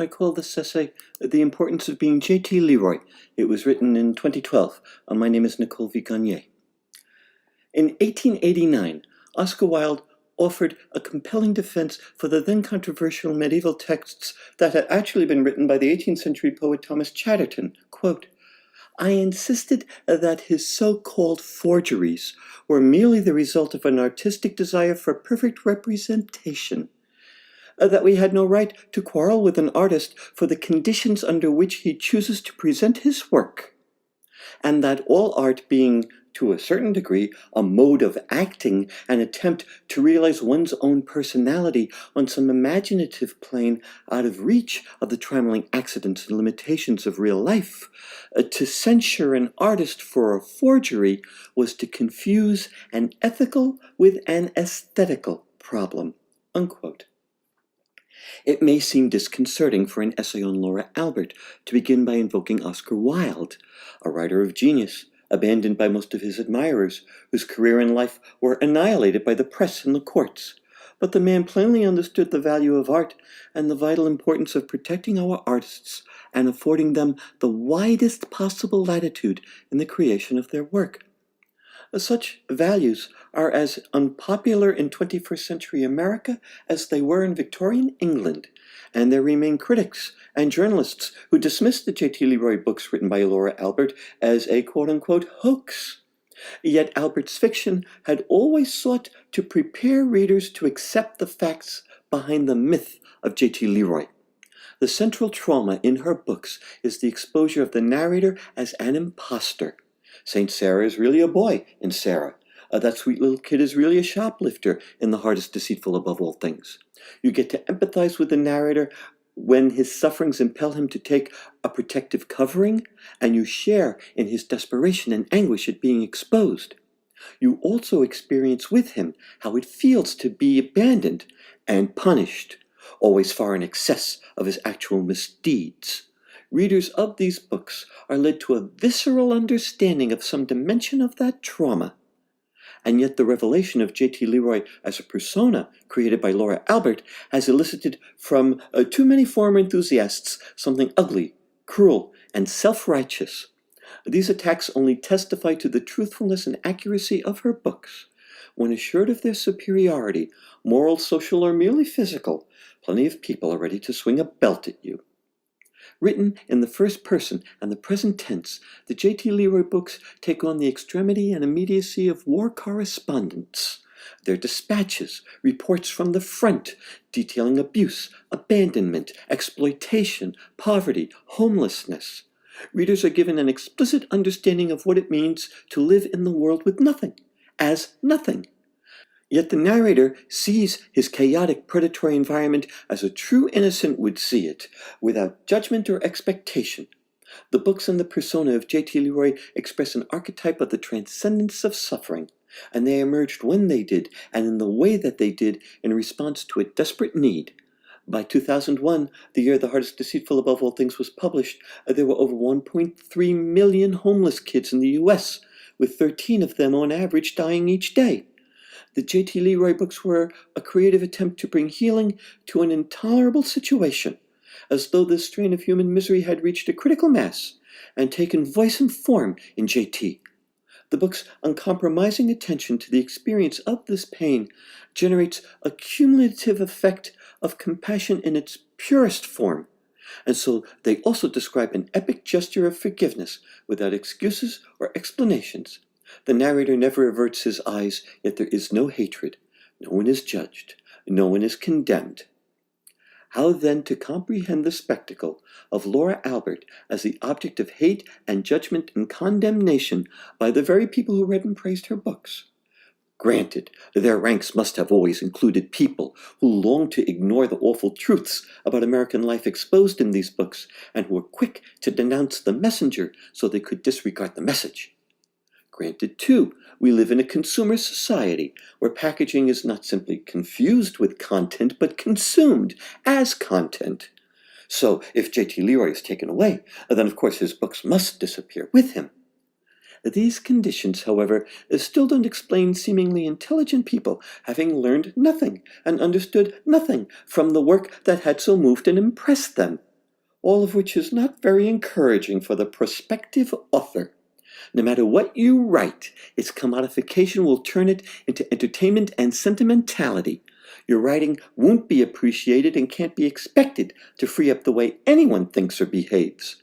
I call this essay The Importance of Being J.T. LeRoy. It was written in 2012. My name is 𝐒𝐚𝐿𝐲𝐿𝐢. In 1889, Oscar Wilde offered a compelling defense for the then controversial medieval texts that had actually been written by the 18th century poet Thomas Chatterton. Quote, I insisted that his so-called forgeries were merely the result of an artistic desire for perfect representation, that we had no right to quarrel with an artist for the conditions under which he chooses to present his work, and that all art being, to a certain degree, a mode of acting, an attempt to realize one's own personality on some imaginative plane out of reach of the trifling accidents and limitations of real life, to censure an artist for a forgery was to confuse an ethical with an aesthetical problem. Unquote. It may seem disconcerting for an essay on Laura Albert to begin by invoking Oscar Wilde, a writer of genius, abandoned by most of his admirers, whose career and life were annihilated by the press and the courts. But the man plainly understood the value of art and the vital importance of protecting our artists and affording them the widest possible latitude in the creation of their work. Such values are as unpopular in 21st century America as they were in Victorian England, and there remain critics and journalists who dismiss the J.T. LeRoy books written by Laura Albert as a quote-unquote hoax. Yet Albert's fiction had always sought to prepare readers to accept the facts behind the myth of J.T. LeRoy. The central trauma in her books is the exposure of the narrator as an imposter. Saint Sarah is really a boy in Sarah. That sweet little kid is really a shoplifter in The Heart is Deceitful Above All Things. You get to empathize with the narrator when his sufferings impel him to take a protective covering, and you share in his desperation and anguish at being exposed. You also experience with him how it feels to be abandoned and punished, always far in excess of his actual misdeeds. Readers of these books are led to a visceral understanding of some dimension of that trauma. And yet the revelation of J.T. LeRoy as a persona created by Laura Albert has elicited from too many former enthusiasts something ugly, cruel, and self-righteous. These attacks only testify to the truthfulness and accuracy of her books. When assured of their superiority, moral, social, or merely physical, plenty of people are ready to swing a belt at you. Written in the first person and the present tense, the J.T. LeRoy books take on the extremity and immediacy of war correspondence. Their dispatches, reports from the front, detailing abuse, abandonment, exploitation, poverty, homelessness. Readers are given an explicit understanding of what it means to live in the world with nothing, as nothing. Yet the narrator sees his chaotic predatory environment as a true innocent would see it, without judgment or expectation. The books and the persona of J.T. LeRoy express an archetype of the transcendence of suffering, and they emerged when they did, and in the way that they did, in response to a desperate need. By 2001, the year The Heart is Deceitful Above All Things was published, there were over 1.3 million homeless kids in the U.S., with 13 of them on average dying each day. The J.T. LeRoy books were a creative attempt to bring healing to an intolerable situation, as though this strain of human misery had reached a critical mass and taken voice and form in J.T. The book's uncompromising attention to the experience of this pain generates a cumulative effect of compassion in its purest form, and so they also describe an epic gesture of forgiveness without excuses or explanations. The narrator never averts his eyes, yet there is no hatred. No one is judged. No one is condemned. How then to comprehend the spectacle of Laura Albert as the object of hate and judgment and condemnation by the very people who read and praised her books? Granted, their ranks must have always included people who longed to ignore the awful truths about American life exposed in these books, and who were quick to denounce the messenger so they could disregard the message. Granted, too, we live in a consumer society where packaging is not simply confused with content, but consumed as content. So, if J.T. LeRoy is taken away, then of course his books must disappear with him. These conditions, however, still don't explain seemingly intelligent people having learned nothing and understood nothing from the work that had so moved and impressed them. all of which is not very encouraging for the prospective author. No matter what you write, its commodification will turn it into entertainment and sentimentality. Your writing won't be appreciated and can't be expected to free up the way anyone thinks or behaves.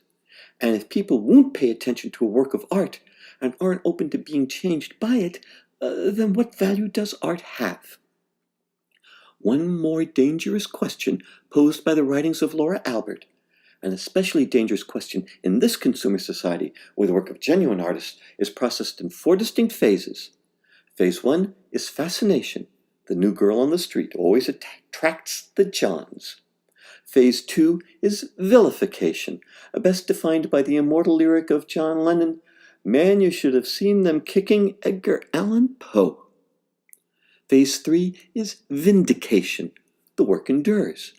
And if people won't pay attention to a work of art and aren't open to being changed by it, then what value does art have? One more dangerous question posed by the writings of Laura Albert, an especially dangerous question in this consumer society where the work of genuine artists is processed in 4 distinct phases. Phase 1 is fascination. The new girl on the street always attracts the Johns. Phase 2 is vilification, best defined by the immortal lyric of John Lennon, "Man, you should have seen them kicking Edgar Allan Poe." Phase 3 is vindication. The work endures.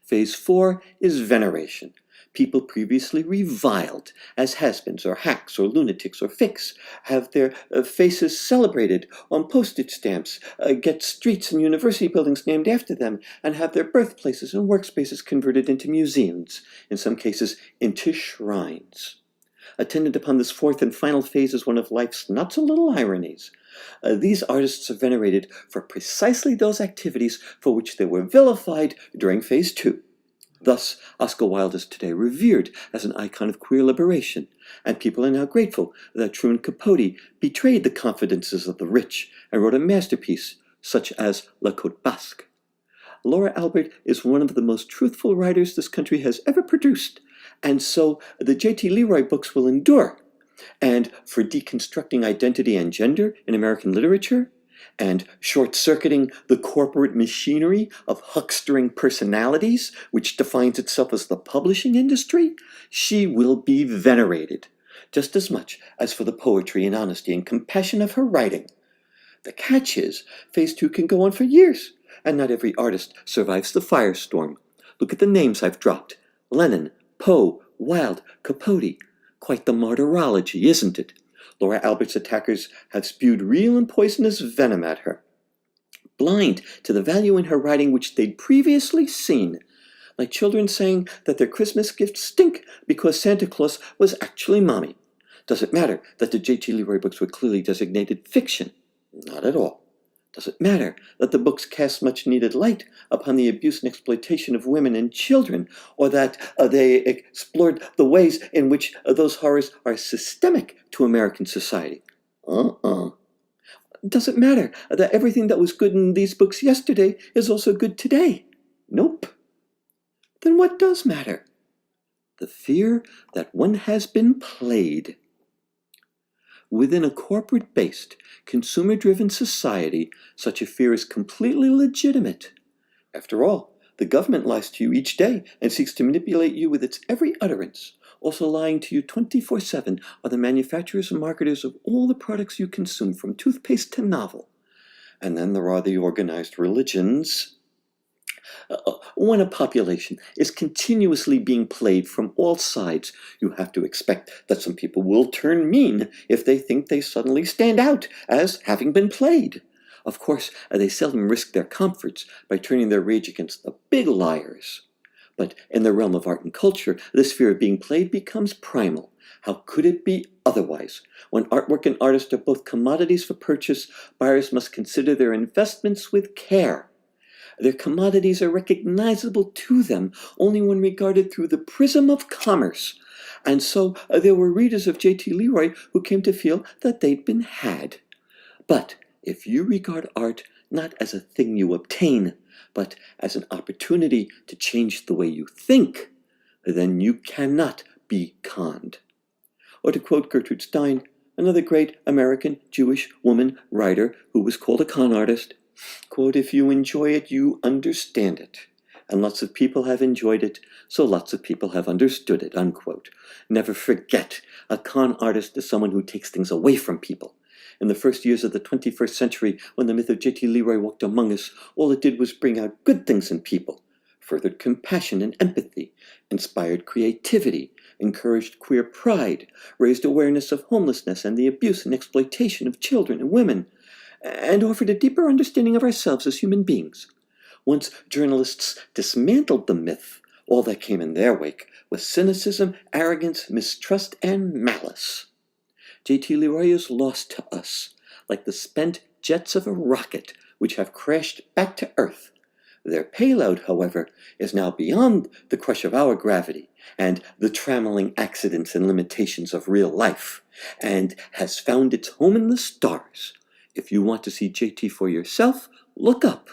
Phase 4 is veneration. People previously reviled as has-beens or hacks or lunatics or fakes have their faces celebrated on postage stamps, get streets and university buildings named after them, and have their birthplaces and workspaces converted into museums, in some cases into shrines. Attendant upon this 4th and final phase is one of life's not-so-little ironies. These artists are venerated for precisely those activities for which they were vilified during Phase 2. Thus, Oscar Wilde is today revered as an icon of queer liberation, and people are now grateful that Truman Capote betrayed the confidences of the rich and wrote a masterpiece such as La Côte Basque. Laura Albert is one of the most truthful writers this country has ever produced, and so the J.T. LeRoy books will endure. And for deconstructing identity and gender in American literature, and short-circuiting the corporate machinery of huckstering personalities, which defines itself as the publishing industry, she will be venerated, just as much as for the poetry and honesty and compassion of her writing. The catch is, Phase 2 can go on for years, and not every artist survives the firestorm. Look at the names I've dropped: Lennon, Poe, Wilde, Capote. Quite the martyrology, isn't it? Laura Albert's attackers have spewed real and poisonous venom at her, blind to the value in her writing which they'd previously seen, like children saying that their Christmas gifts stink because Santa Claus was actually mommy. Does it matter that the J.T. LeRoy books were clearly designated fiction? Not at all. Does it matter that the books cast much-needed light upon the abuse and exploitation of women and children, or that they explored the ways in which those horrors are systemic to American society? Does it matter that everything that was good in these books yesterday is also good today? Nope. Then what does matter? The fear that one has been played. Within a corporate-based, consumer-driven society, such a fear is completely legitimate. After all, the government lies to you each day and seeks to manipulate you with its every utterance. Also lying to you 24/7 are the manufacturers and marketers of all the products you consume, from toothpaste to novel. And then there are the organized religions. When a population is continuously being played from all sides, you have to expect that some people will turn mean if they think they suddenly stand out as having been played. Of course, they seldom risk their comforts by turning their rage against the big liars. But in the realm of art and culture, this fear of being played becomes primal. How could it be otherwise? When artwork and artists are both commodities for purchase, buyers must consider their investments with care. Their commodities are recognizable to them only when regarded through the prism of commerce. And so there were readers of J.T. LeRoy who came to feel that they'd been had. But if you regard art not as a thing you obtain, but as an opportunity to change the way you think, then you cannot be conned. Or to quote Gertrude Stein, another great American Jewish woman writer who was called a con artist, quote, "If you enjoy it, you understand it. And lots of people have enjoyed it, so lots of people have understood it," unquote. Never forget, a con artist is someone who takes things away from people. In the first years of the 21st century, when the myth of J.T. LeRoy walked among us, all it did was bring out good things in people, furthered compassion and empathy, inspired creativity, encouraged queer pride, raised awareness of homelessness and the abuse and exploitation of children and women, and offered a deeper understanding of ourselves as human beings. Once journalists dismantled the myth, All that came in their wake was cynicism, arrogance, mistrust, and malice. J.T. LeRoy is lost to us, like the spent jets of a rocket which have crashed back to Earth. Their payload, however, is now beyond the crush of our gravity and the trammeling accidents and limitations of real life, and has found its home in the stars. If you want to see JT for yourself, look up.